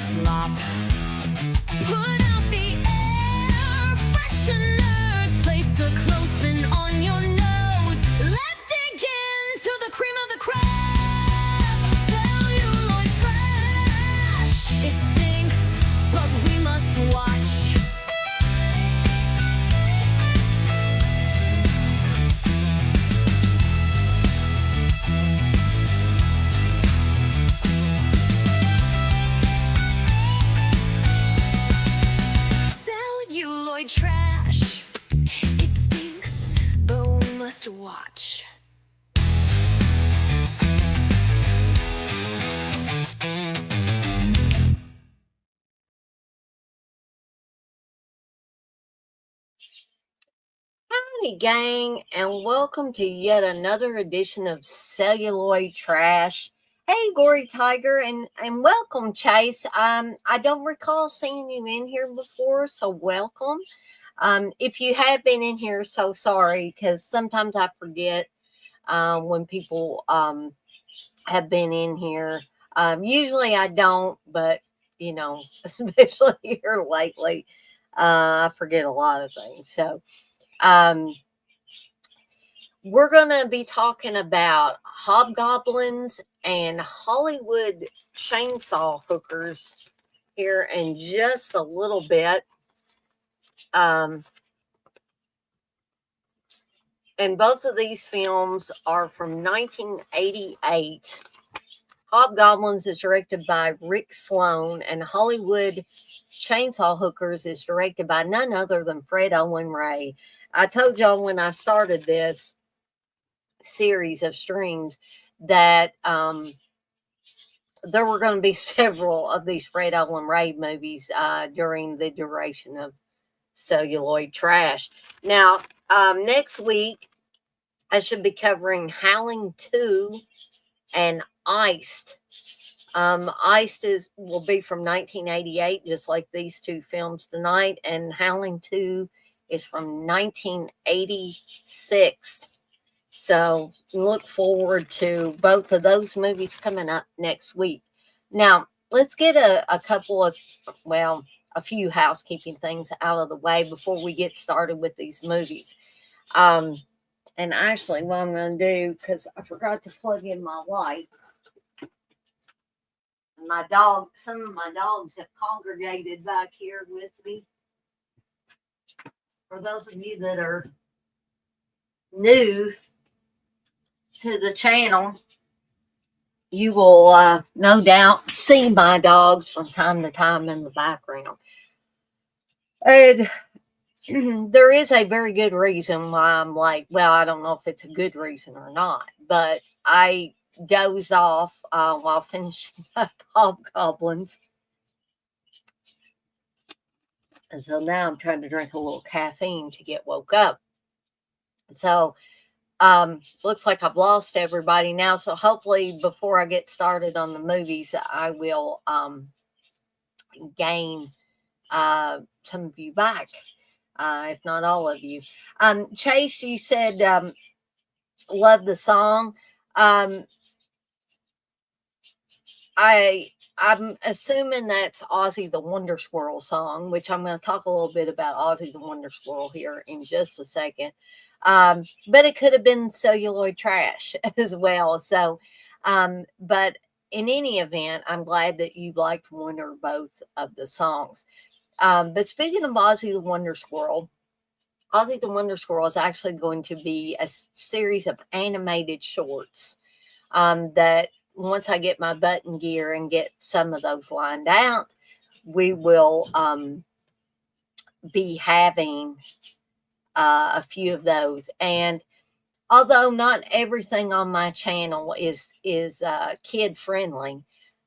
flop. Put out the air fresheners, place a clothespin on your nose. Let's dig into the cream of the crop. Celluloid trash. It stinks, but we must watch. Celluloid trash. It stinks, but we must watch. Howdy, gang, and welcome to yet another edition of Celluloid Trash. Hey, Gory Tiger, and welcome, Chase. I don't recall seeing you in here before, so welcome. If you have been in here, so sorry, because sometimes I forget when people have been in here. Usually I don't, but you know, especially here lately, I forget a lot of things. So. We're going to be talking about hobgoblins and Hollywood chainsaw hookers here in just a little bit. And both of these films are from 1988. Hobgoblins is directed by Rick Sloan, and Hollywood Chainsaw Hookers is directed by none other than Fred Owen Ray. I told y'all when I started this series of streams that there were going to be several of these Fred Owen Ray movies during the duration of Celluloid Trash. Now, next week, I should be covering Howling 2 and Iced. Iced will be from 1988, just like these two films tonight, and Howling 2 is from 1986. So look forward to both of those movies coming up next week. Now, let's get a couple of, well, a few housekeeping things out of the way before we get started with these movies. And actually, what I'm going to do, because I forgot to plug in my light, some of my dogs have congregated back here with me. For those of you that are new to the channel, you will no doubt see my dogs from time to time in the background. And there is a very good reason why I'm like, well, I don't know if it's a good reason or not, but I dozed off while finishing up Hobgoblins. And so now I'm trying to drink a little caffeine to get woke up. So looks like I've lost everybody now. So hopefully before I get started on the movies, I will gain some of you back, if not all of you. Chase, you said love the song. I'm assuming that's Ozzy the Wonder Squirrel song, which I'm going to talk a little bit about Ozzy the Wonder Squirrel here in just a second. But it could have been Celluloid Trash as well. So, but in any event, I'm glad that you liked one or both of the songs. But speaking of Ozzy the Wonder Squirrel, Ozzy the Wonder Squirrel is actually going to be a series of animated shorts that once I get my button gear and get some of those lined out, we will be having a few of those. And although not everything on my channel is kid friendly,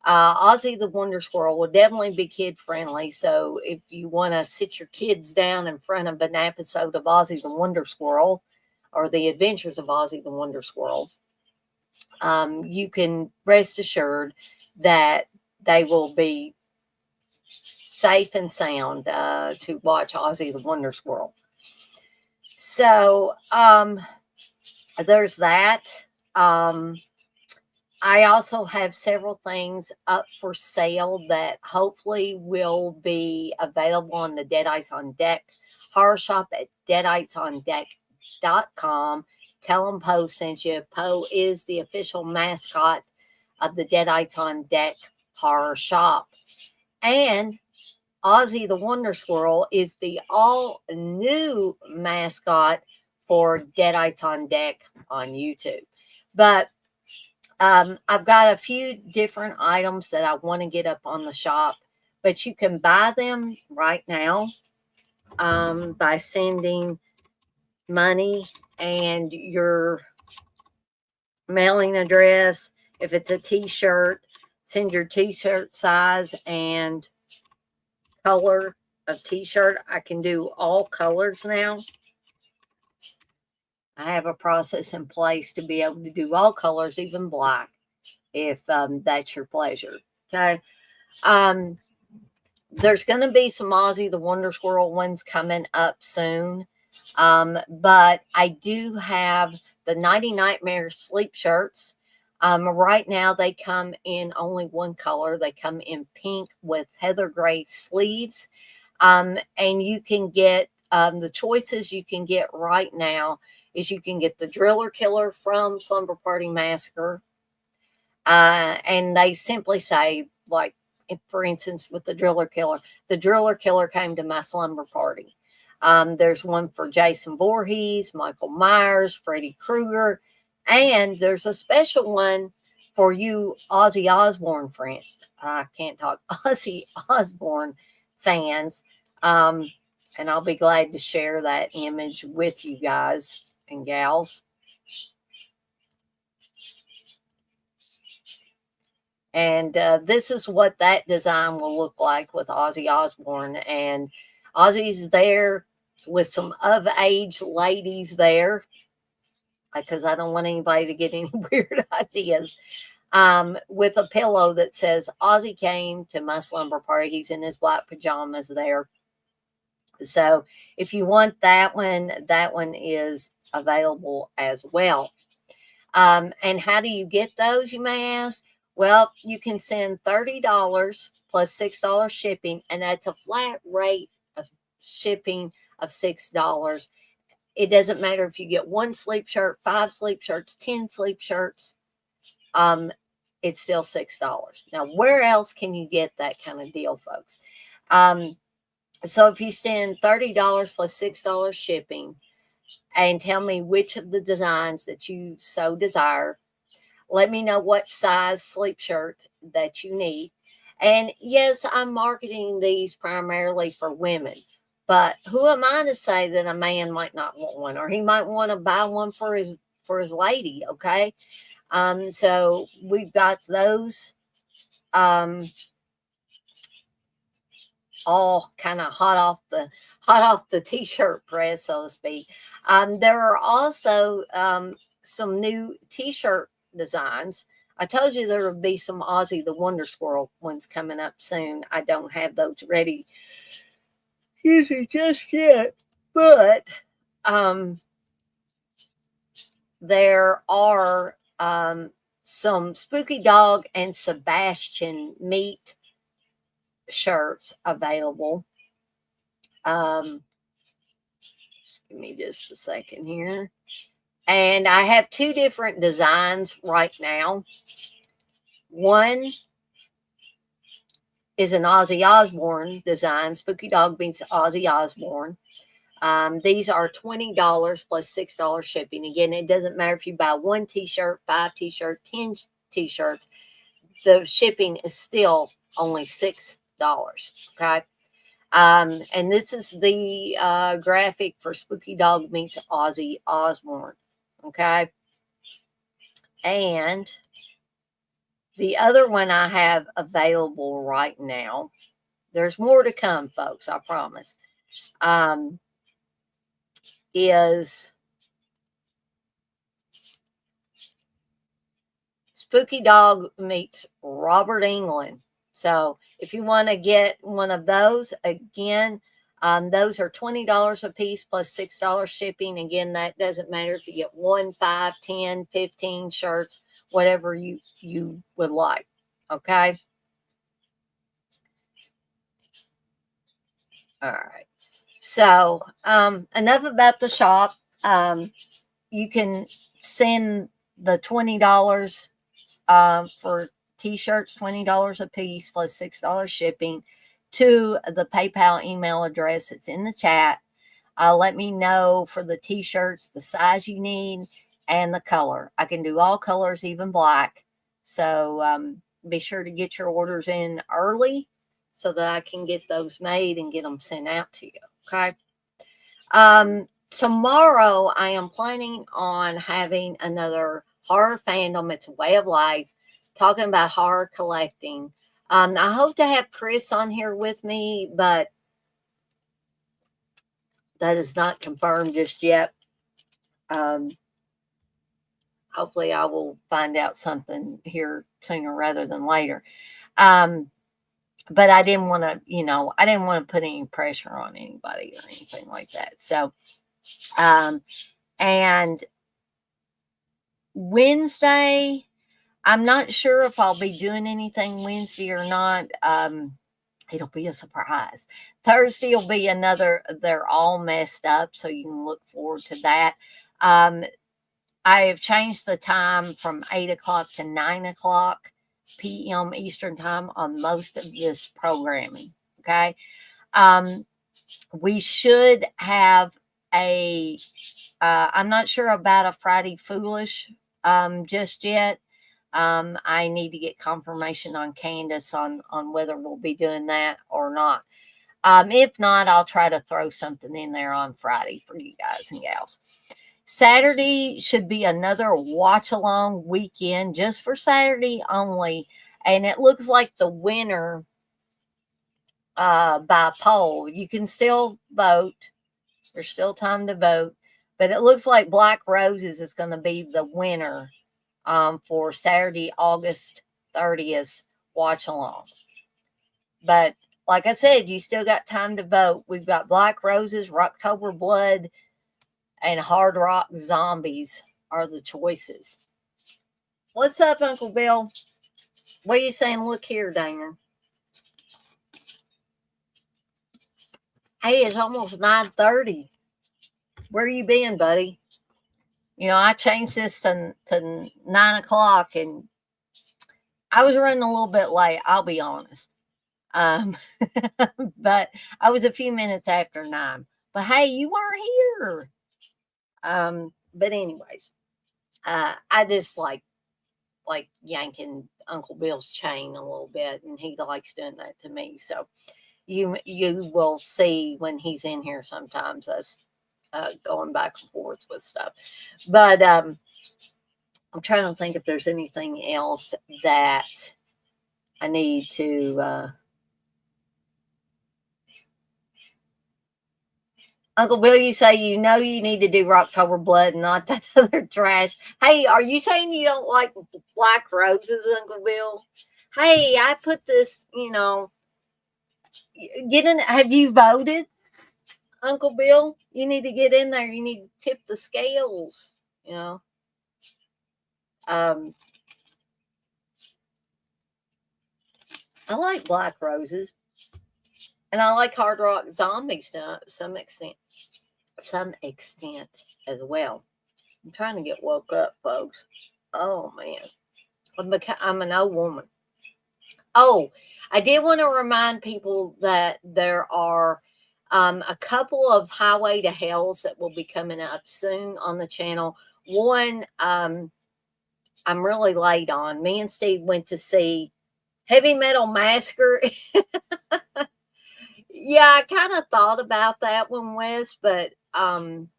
Ozzy the Wonder Squirrel will definitely be kid friendly. So if you want to sit your kids down in front of an episode of Ozzy the Wonder Squirrel or the Adventures of Ozzy the Wonder Squirrel, you can rest assured that they will be safe and sound to watch Ozzy the Wonder Squirrel. So there's that. I also have several things up for sale that hopefully will be available on the Deadites on Deck horror shop at deaditesondeck.com. Tell them Poe sent you. Poe is the official mascot of the Deadites on Deck horror shop. And Ozzy the Wonder Squirrel is the all new mascot for Deadites on Deck on YouTube. But I've got a few different items that I want to get up on the shop, but you can buy them right now by sending money and your mailing address. If it's a t-shirt, send your t-shirt size and color of t-shirt. I can do all colors now. I have a process in place to be able to do all colors, even black, if that's your pleasure. Okay. There's going to be some Ozzy the Wonder Squirrel ones coming up soon. But I do have the Nighty Nightmare sleep shirts. Right now, they come in only one color. They come in pink with heather gray sleeves. And you can get the choices you can get right now is you can get the Driller Killer from Slumber Party Massacre. And they simply say, like, for instance, with the Driller Killer came to my slumber party. There's one for Jason Voorhees, Michael Myers, Freddy Krueger, and there's a special one for you Ozzy Osbourne friends. I can't talk Ozzy Osbourne fans. And I'll be glad to share that image with you guys and gals. And this is what that design will look like with Ozzy Osbourne. And Ozzy's there with some of-age ladies there, because I don't want anybody to get any weird ideas, with a pillow that says, Ozzy came to my slumber party. He's in his black pajamas there. So if you want that one is available as well. And how do you get those, you may ask? Well, you can send $30 plus $6 shipping, and that's a flat rate of shipping of $6. It doesn't matter if you get one sleep shirt, 5 sleep shirts, 10 sleep shirts. It's still $6. Now, where else can you get that kind of deal, folks? So if you send $30 plus $6 shipping and tell me which of the designs that you so desire, let me know what size sleep shirt that you need. And yes, I'm marketing these primarily for women, but who am I to say that a man might not want one, or he might want to buy one for his lady? Okay. So we've got those all kind of hot off the t-shirt press, so to speak. There are also some new t-shirt designs. I told you there would be some Ozzy the Wonder Squirrel ones coming up soon. I don't have those ready just yet, but there are some Spooky Dog and Sebastian meat shirts available. Just give me just a second here. And I have 2 different designs right now. One is an Ozzy Osbourne design. Spooky Dog beats Ozzy Osbourne. These are $20 plus $6 shipping. Again, it doesn't matter if you buy 1 t-shirt, 5 t-shirts, 10 t-shirts. The shipping is still only $6. Okay. And this is the graphic for Spooky Dog meets Ozzy Osbourne. Okay. And the other one I have available right now, there's more to come, folks, I promise, is Spooky Dog meets Robert Englund. So if you want to get one of those, again, Those are $20 a piece plus $6 shipping. Again, that doesn't matter if you get 1, 5, 10, 15 shirts, whatever you would like. Okay. All right. So enough about the shop. You can send the $20 for t-shirts, $20 a piece plus $6 shipping to the PayPal email address. It's in the chat. Let me know for the t-shirts the size you need and the color. I can do all colors, even black. So be sure to get your orders in early so that I can get those made and get them sent out to you. Okay. Tomorrow I am planning on having another horror fandom. It's a way of life, talking about horror collecting. I hope to have Chris on here with me, but that is not confirmed just yet. Hopefully I will find out something here sooner rather than later. But I didn't want to, I didn't want to put any pressure on anybody or anything like that. So, and Wednesday, I'm not sure if I'll be doing anything Wednesday or not. It'll be a surprise. Thursday will be another, they're all messed up, so you can look forward to that. I have changed the time from 8 o'clock to 9 o'clock p.m. Eastern time on most of this programming. Okay. We should have I'm not sure about a Friday Foolish just yet. I need to get confirmation on Candace on whether we'll be doing that or not. If not, I'll try to throw something in there on Friday for you guys and gals. Saturday should be another watch along weekend just for Saturday only. And it looks like the winner by poll. You can still vote. There's still time to vote. But it looks like Black Roses is going to be the winner for Saturday, August 30th watch along. But like I said, you still got time to vote. We've got Black Roses, Rocktober Blood, and Hard Rock Zombies are the choices. What's up, Uncle Bill? What are you saying? Look here, Danger. Hey, it's almost 9:30. Where you been, buddy? I changed this to 9 o'clock, and I was running a little bit late, I'll be honest. But I was a few minutes after 9. But hey, you weren't here. But anyways, I just like yanking Uncle Bill's chain a little bit, and he likes doing that to me. So you will see when he's in here sometimes us going back and forth with stuff. But I'm trying to think if there's anything else that I need to Uncle Bill, you say you need to do Rocktober Blood and not that other trash. Hey, are you saying you don't like Black Roses, Uncle Bill? Hey, I put this, get in. Have you voted, Uncle Bill? You need to get in there. You need to tip the scales, I like Black Roses. And I like Hard Rock Zombies to some extent as well. I'm trying to get woke up, folks. Oh, man. I'm an old woman. Oh, I did want to remind people that there are a couple of Highway to Hells that will be coming up soon on the channel. One, I'm really late on. Me and Steve went to see Heavy Metal Massacre. Yeah, I kind of thought about that one, Wes, but I'm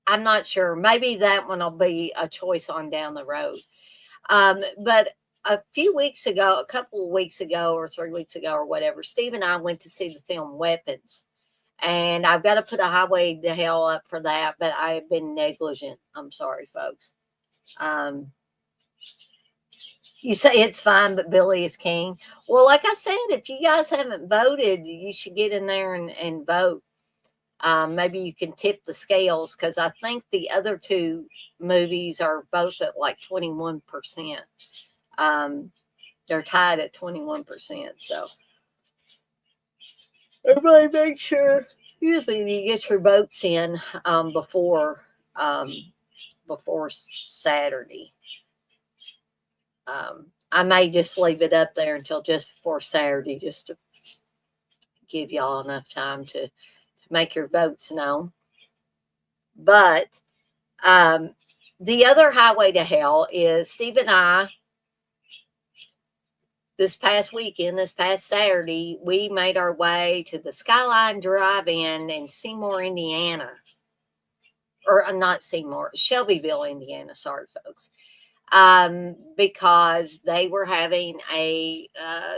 not sure. Maybe that one will be a choice on down the road. But a couple of weeks ago or 3 weeks ago or whatever, Steve and I went to see the film Weapons. And I've got to put a Highway to Hell up for that, but I have been negligent. I'm sorry, folks. You say it's fine, but Billy is king. Well, like I said, if you guys haven't voted, you should get in there and vote. Maybe you can tip the scales because I think the other two movies are both at like 21%. Um, they're tied at 21%. So everybody make sure usually you get your votes in um, before Saturday. I may just leave it up there until just before Saturday just to give y'all enough time to make your votes known. But the other highway to hell is Steve and I, this past weekend, this past Saturday, we made our way to the Skyline Drive-In in Seymour, Indiana. Or not Seymour, Shelbyville, Indiana. Sorry, folks. Because they were having a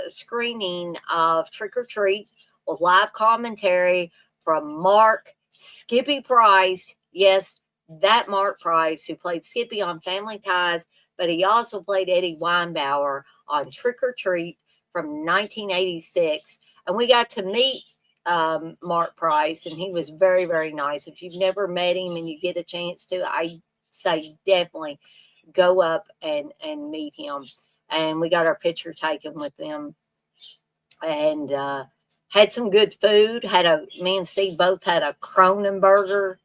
screening of Trick or Treat with live commentary from Mark Skippy Price. Yes, that Mark Price who played Skippy on Family Ties, but he also played Eddie Weinbauer on Trick or Treat from 1986. And we got to meet Mark Price, and he was very, very nice. If you've never met him and you get a chance to, I say definitely go up and meet him. And we got our picture taken with them, and had some good food. Me and Steve both had a Cronenberger,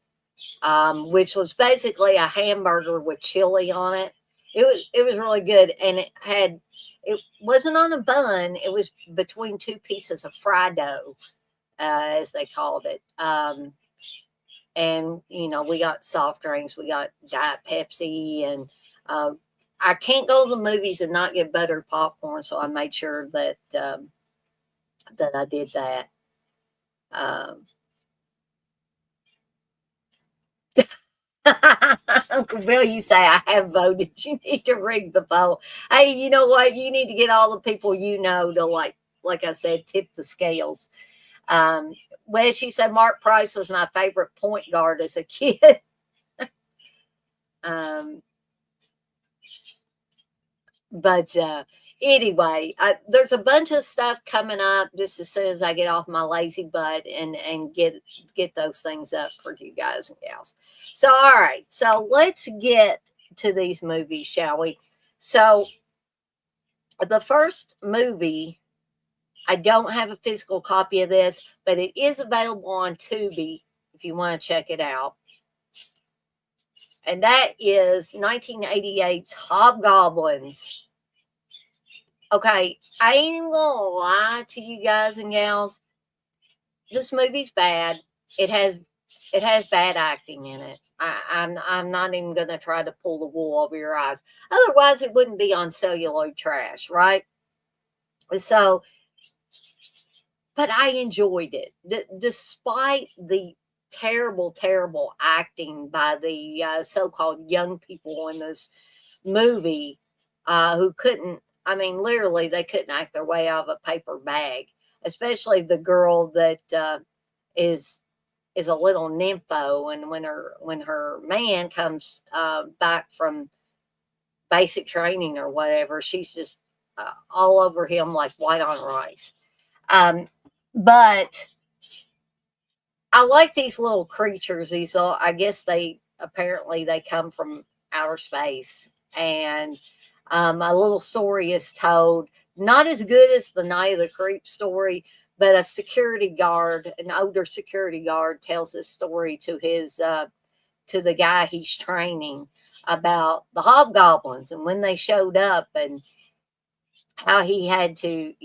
which was basically a hamburger with chili on it. It was really good, and it wasn't on a bun. It was between two pieces of fried dough, as they called it. And we got soft drinks. We got Diet Pepsi, and I can't go to the movies and not get buttered popcorn, so I made sure that that I did that. Uncle Bill, you say I have voted. You need to rig the poll. Hey, you know what? You need to get all the people to like I said, tip the scales. Well, she said Mark Price was my favorite point guard as a kid. But anyway, there's a bunch of stuff coming up just as soon as I get off my lazy butt and get those things up for you guys and gals. So, all right. So let's get to these movies, shall we? So the first movie, I don't have a physical copy of this, but it is available on Tubi if you want to check it out. And that is 1988's Hobgoblins. Okay, I ain't even gonna lie to you guys and gals. This movie's bad. It has bad acting in it. I'm not even gonna try to pull the wool over your eyes. Otherwise, it wouldn't be on Celluloid Trash, right? So, but I enjoyed it, despite the terrible, terrible acting by the so-called young people in this movie who couldn't. I mean, literally, they couldn't act their way out of a paper bag, especially the girl that is a little nympho, and when her man comes back from basic training or whatever, she's just all over him like white on rice. But I like these little creatures. I guess apparently they come from outer space, and a little story is told, not as good as the Night of the Creep story, but an older security guard tells this story to the guy he's training about the hobgoblins and when they showed up and how he had to,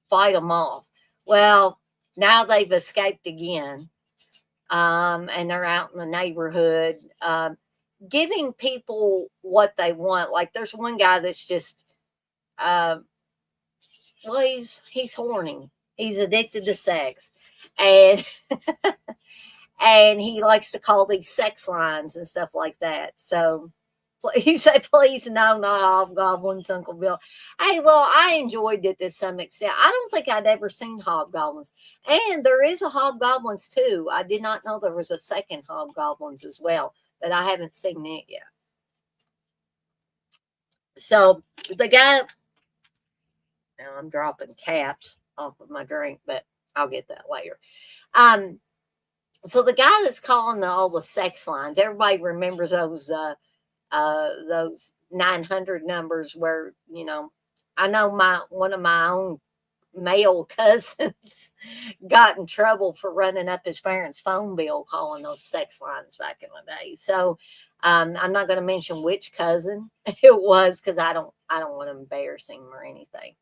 fight them off. Well, now they've escaped again, and they're out in the neighborhood, giving people what they want. Like there's one guy that's just, he's horny. He's addicted to sex, and and he likes to call these sex lines and stuff like that. So you say, please, no, not Hobgoblins, Uncle Bill. Hey, well, I enjoyed it to some extent. I don't think I'd ever seen Hobgoblins. And there is a Hobgoblins too. I did not know there was a second Hobgoblins as well, but I haven't seen it yet. So the guy, now I'm dropping caps off of my drink, but I'll get that later. Um, so the guy that's calling all the sex lines, everybody remembers those 900 numbers where, I know one of my own male cousins got in trouble for running up his parents' phone bill calling those sex lines back in the day. So I'm not going to mention which cousin it was because I don't want to embarrass him or anything.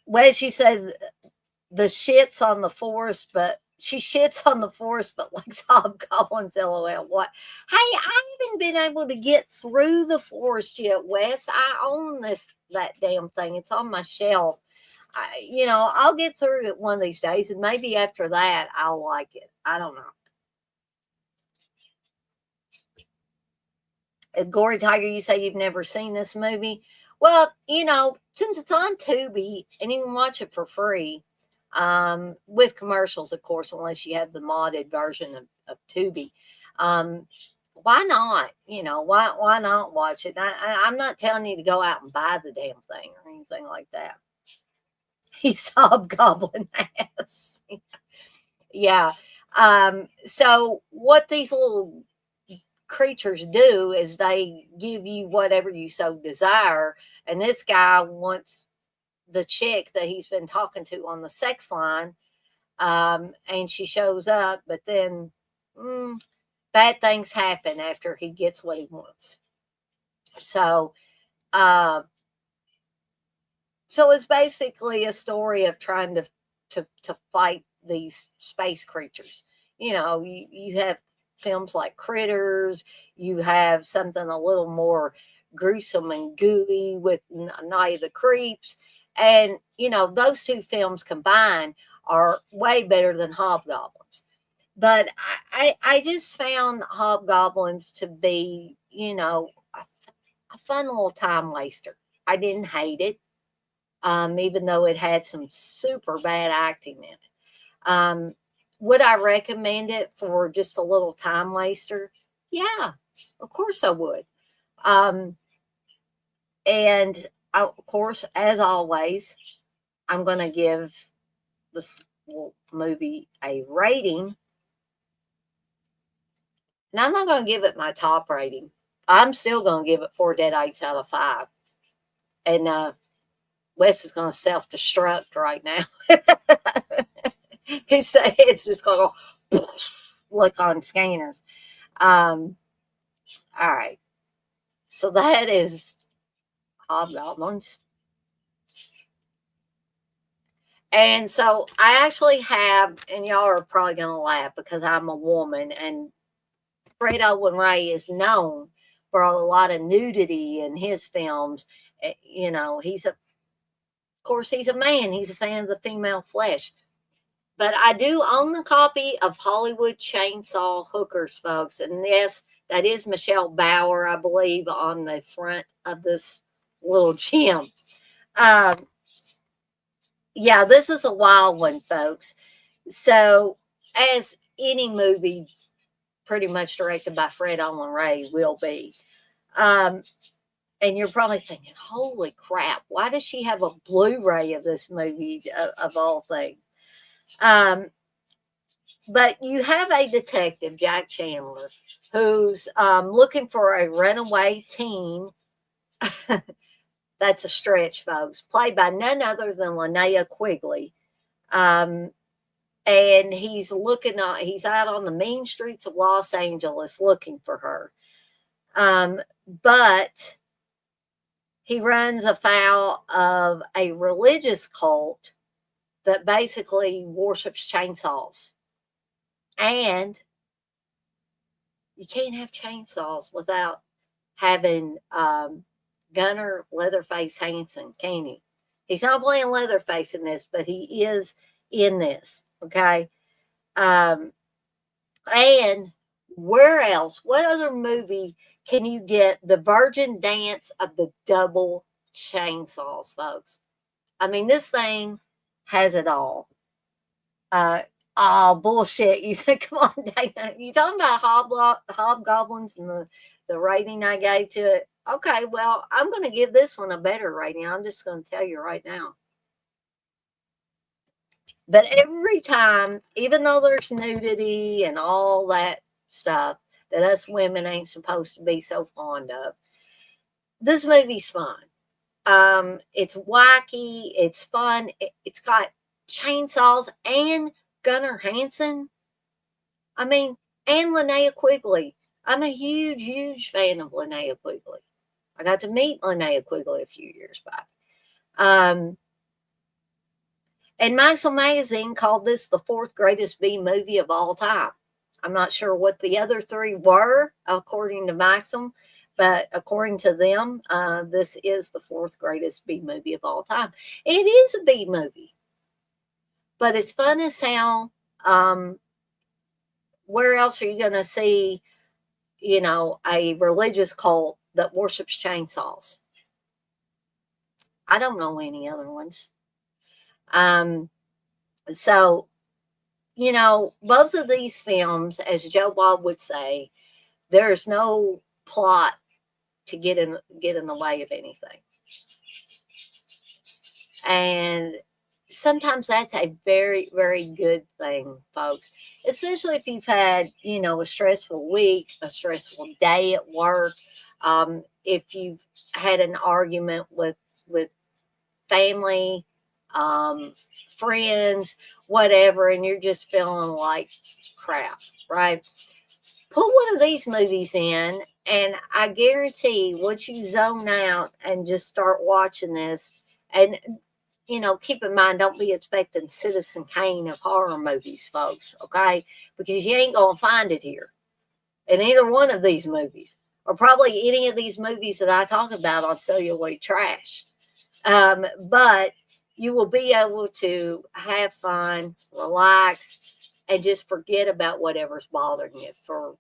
Well, she said the shits on the forest, but she shits on the forest, but likes hobgoblins. LOL. What? Hey, I haven't been able to get through the forest yet, Wes. I own that damn thing. It's on my shelf. I'll get through it one of these days, and maybe after that, I'll like it. I don't know. Gory Tiger, you say you've never seen this movie? Well, since it's on Tubi and you can watch it for free, with commercials, of course, unless you have the modded version of Tubi. Why not? Why not watch it? I'm not telling you to go out and buy the damn thing or anything like that. He's hobgoblin ass. Yeah. So what these little creatures do is they give you whatever you so desire, and this guy wants the chick that he's been talking to on the sex line, and she shows up, but then bad things happen after he gets what he wants. So it's basically a story of trying to fight these space creatures. You have films like Critters, you have something a little more gruesome and gooey with Night of the Creeps. And, those two films combined are way better than Hobgoblins. But I just found Hobgoblins to be, a fun little time waster. I didn't hate it, even though it had some super bad acting in it. Would I recommend it for just a little time waster? Yeah, of course I would. And of course, as always, I'm going to give this movie a rating. Now, I'm not going to give it my top rating. I'm still going to give it 4 deadites out of 5. And Wes is going to self-destruct right now. It's just going to go look on scanners. All right. So that is Hobgoblins. And so I actually have, and y'all are probably going to laugh because I'm a woman, and Fred Owen Ray is known for a lot of nudity in his films. Of course, he's a man. He's a fan of the female flesh. But I do own a copy of Hollywood Chainsaw Hookers, folks. And yes, that is Michelle Bauer, I believe, on the front of this little gem. Yeah, this is a wild one, folks. So, as any movie pretty much directed by Fred Owen Ray will be. And you're probably thinking, holy crap, why does she have a Blu-ray of this movie, of all things? But you have a detective, Jack Chandler, who's looking for a runaway teen. That's a stretch, folks. Played by none other than Linnea Quigley. And he's out on the mean streets of Los Angeles looking for her. But he runs afoul of a religious cult that basically worships chainsaws. And you can't have chainsaws without having Gunnar Leatherface Hansen, can you? He's not playing Leatherface in this, but he is in this, okay? And where else? What other movie can you get the virgin dance of the double chainsaws, folks? I mean, this thing has it all. Oh, bullshit. You said, come on, Dana. You talking about hobgoblins and the rating I gave to it? Okay, well, I'm going to give this one a better rating. I'm just going to tell you right now. But every time, even though there's nudity and all that stuff that us women ain't supposed to be so fond of, this movie's fun. It's wacky, it's fun, it's got chainsaws and Gunnar Hansen. I mean, and Linnea Quigley. I'm a huge fan of Linnea Quigley. I got to meet Linnea Quigley a few years back. And Maxim Magazine called this the fourth greatest B movie of all time. I'm not sure what the other three were, according to Maxim, but according to them, this is the fourth greatest B movie of all time. It is a B movie, but it's fun as hell. Where else are you going to see, a religious cult that worships chainsaws? I don't know any other ones. So, both of these films, as Joe Bob would say, there's no plot to get in the way of anything. And sometimes that's a very, very good thing, folks, especially if you've had, a stressful week, a stressful day at work. If you've had an argument with family, friends, whatever, and you're just feeling like crap, right? Put one of these movies in, and I guarantee once you zone out and just start watching this, and keep in mind, don't be expecting Citizen Kane of horror movies, folks, okay? Because you ain't gonna find it here in either one of these movies, or probably any of these movies that I talk about on Celluloid Trash. But you will be able to have fun, relax, and just forget about whatever's bothering you for,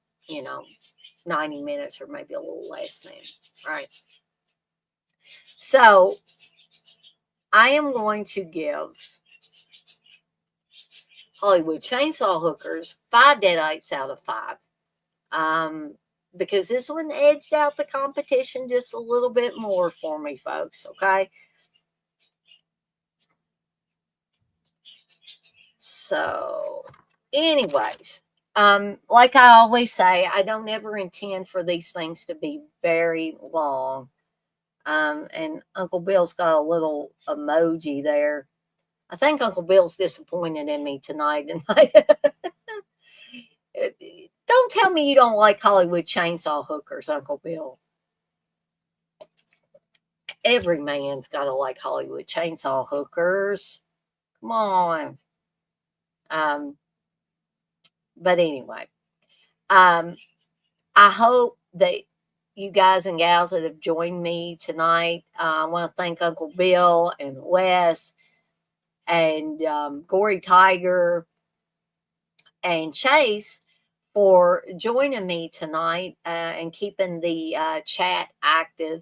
90 minutes or maybe a little less than, right? So I am going to give Hollywood Chainsaw Hookers 5 deadites out of 5. Because this one edged out the competition just a little bit more for me, folks, okay? So, anyways, like I always say, I don't ever intend for these things to be very long. And Uncle Bill's got a little emoji there. I think Uncle Bill's disappointed in me tonight. Don't tell me you don't like Hollywood Chainsaw Hookers, Uncle Bill. Every man's got to like Hollywood Chainsaw Hookers. Come on. But anyway, I hope that you guys and gals that have joined me tonight, I want to thank Uncle Bill and Wes and Gory Tiger and Chase for joining me tonight and keeping the chat active.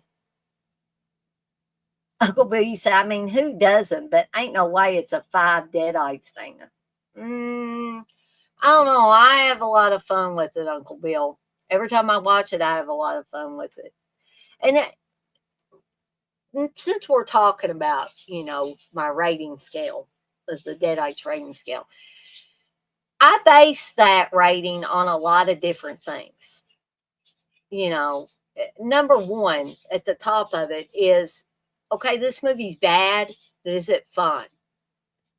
Uncle Bill, you say, I mean, who doesn't? But ain't no way it's a 5 deadites thing. I don't know. I have a lot of fun with it, Uncle Bill. Every time I watch it, I have a lot of fun with it. And since we're talking about, my rating scale, the deadites rating scale, I base that rating on a lot of different things. Number one at the top of it is, okay, this movie's bad, but is it fun?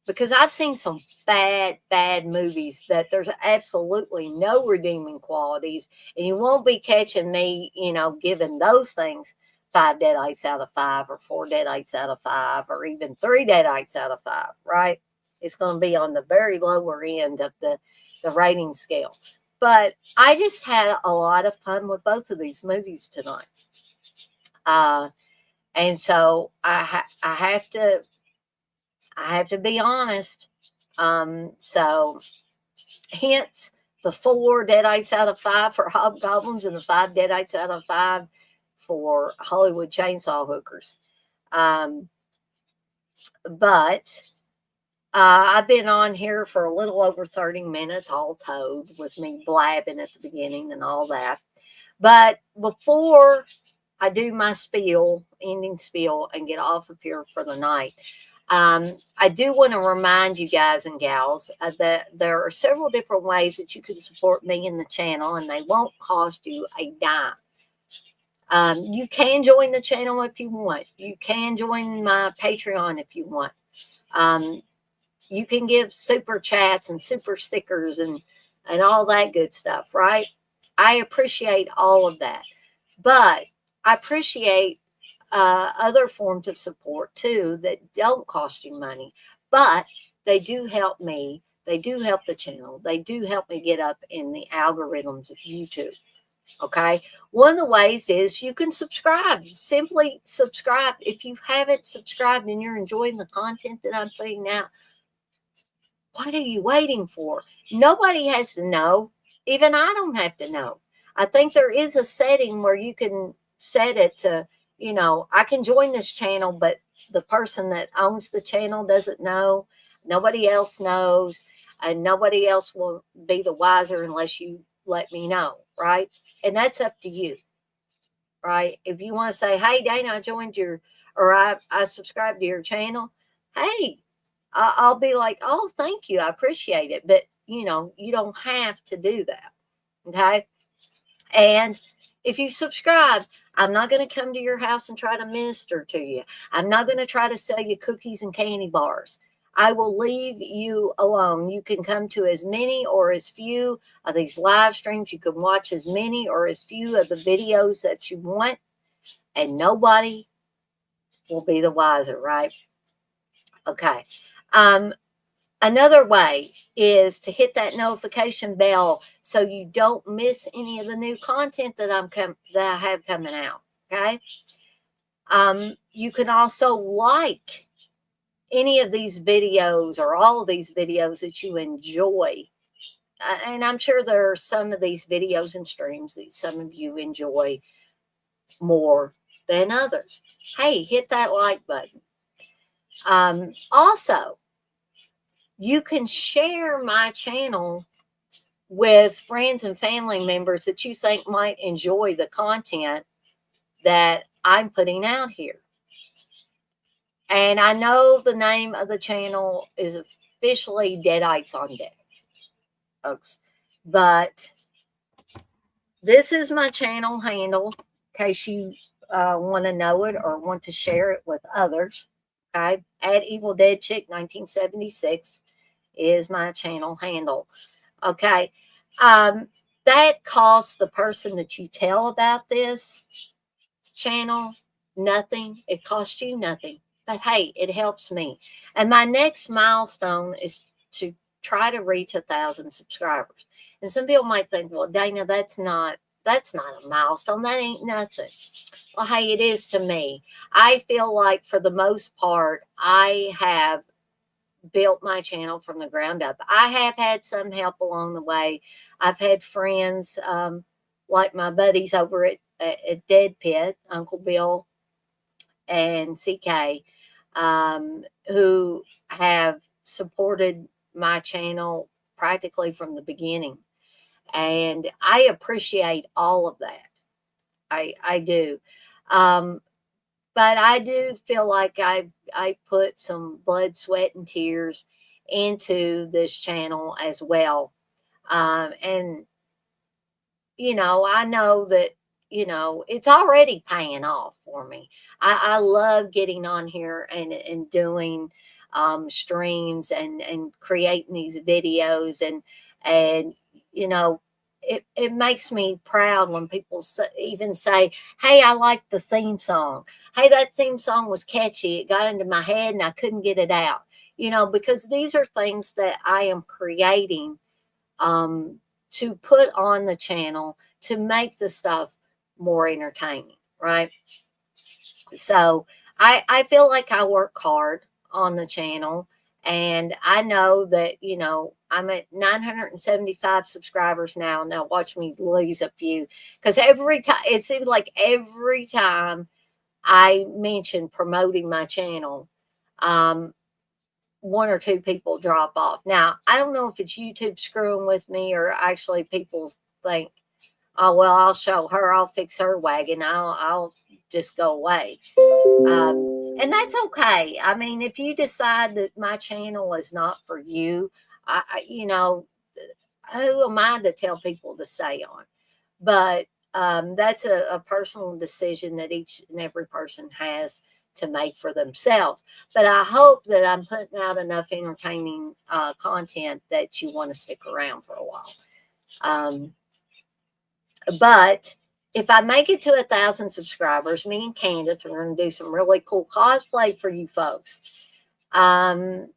Because I've seen some bad movies that there's absolutely no redeeming qualities, and you won't be catching me, giving those things 5 deadites out of 5 or 4 deadites out of 5 or even 3 deadites out of 5, right? It's going to be on the very lower end of the rating scale. But I just had a lot of fun with both of these movies tonight. And so I have to be honest. So hence the 4 deadites out of 5 for Hobgoblins and the 5 deadites out of 5 for Hollywood Chainsaw Hookers. But I've been on here for a little over 30 minutes, all told, with me blabbing at the beginning and all that. But before I do my spiel, ending spiel, and get off of here for the night, I do want to remind you guys and gals that there are several different ways that you can support me in the channel, and they won't cost you a dime. You can join the channel if you want. You can join my Patreon if you want. You can give super chats and super stickers and all that good stuff, right? I appreciate all of that, but I appreciate other forms of support too that don't cost you money, but they do help me. They do help the channel. They do help me get up in the algorithms of YouTube. Okay. One of the ways is you can subscribe. Simply subscribe. If you haven't subscribed and you're enjoying the content that I'm putting out, what are you waiting for? Nobody has to know. Even I don't have to know. I think there is a setting where you can set it to, I can join this channel, but the person that owns the channel doesn't know. Nobody else knows. And nobody else will be the wiser unless you let me know, right? And that's up to you, right? If you want to say, hey, Dana, I joined or I subscribed to your channel, hey, I'll be like, oh, thank you. I appreciate it. But, you don't have to do that. Okay. And if you subscribe, I'm not going to come to your house and try to minister to you. I'm not going to try to sell you cookies and candy bars. I will leave you alone. You can come to as many or as few of these live streams. You can watch as many or as few of the videos that you want, and nobody will be the wiser, right? Okay. Another way is to hit that notification bell so you don't miss any of the new content that I have coming out. Okay. You can also like any of these videos or all of these videos that you enjoy. And I'm sure there are some of these videos and streams that some of you enjoy more than others. Hey, hit that like button. Also, you can share my channel with friends and family members that you think might enjoy the content that I'm putting out here. And I know the name of the channel is officially Deadites on Deck, folks. But this is my channel handle in case you want to know it or want to share it with others. Okay. At Evil Dead Chick 1976 is my channel handle. Okay. That costs the person that you tell about this channel nothing. It costs you nothing. But hey, it helps me. And my next milestone is to try to reach 1,000 subscribers. And some people might think, well, Dana, that's not a milestone. That ain't nothing. Well, hey, it is to me. I feel like for the most part, I have built my channel from the ground up. I have had some help along the way. I've had friends like my buddies over at Dead Pit, Uncle Bill and CK, who have supported my channel practically from the beginning. And I appreciate all of that. I do. But I do feel like I put some blood, sweat, and tears into this channel as well. And, I know that, it's already paying off for me. I love getting on here and doing streams and creating these videos and it makes me proud when people even say, hey, I like the theme song. Hey, that theme song was catchy. It got into my head and I couldn't get it out, because these are things that I am creating to put on the channel to make the stuff more entertaining, right? So I feel like I work hard on the channel. And I know that, I'm at 975 subscribers now. Now watch me lose a few. Because it seems like every time I mention promoting my channel, one or two people drop off. Now, I don't know if it's YouTube screwing with me or actually people think, oh, well, I'll show her, I'll fix her wagon, I'll just go away. And that's okay. I mean, if you decide that my channel is not for you, you know, who am I to tell people to stay on? But that's a personal decision that each and every person has to make for themselves. But I hope that I'm putting out enough entertaining content that you want to stick around for a while. But if I make it to 1,000 subscribers, me and Candace are going to do some really cool cosplay for you folks. And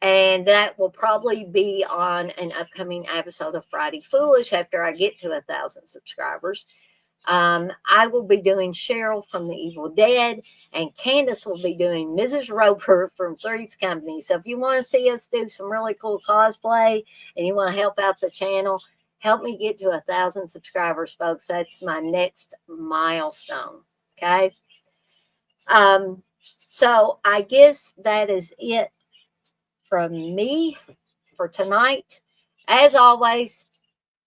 that will probably be on an upcoming episode of Friday Foolish after I get to 1,000 subscribers. I will be doing Cheryl from The Evil Dead, and Candace will be doing Mrs. Roper from Three's Company. So if you want to see us do some really cool cosplay and you want to help out the channel, help me get to 1,000 subscribers, folks. That's my next milestone. Okay. So I guess that is it from me for tonight. As always,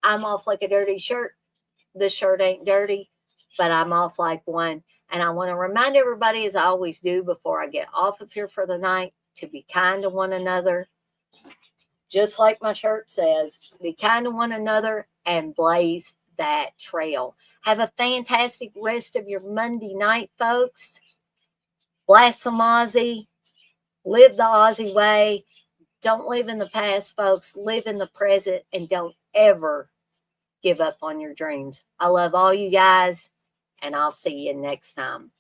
I'm off like a dirty shirt. This shirt ain't dirty, but I'm off like one. And I want to remind everybody, as I always do before I get off of here for the night, to be kind to one another. Just like my shirt says, be kind to one another and blaze that trail. Have a fantastic rest of your Monday night, folks. Blast some Aussie. Live the Aussie way. Don't live in the past, folks. Live in the present, and don't ever give up on your dreams. I love all you guys, and I'll see you next time.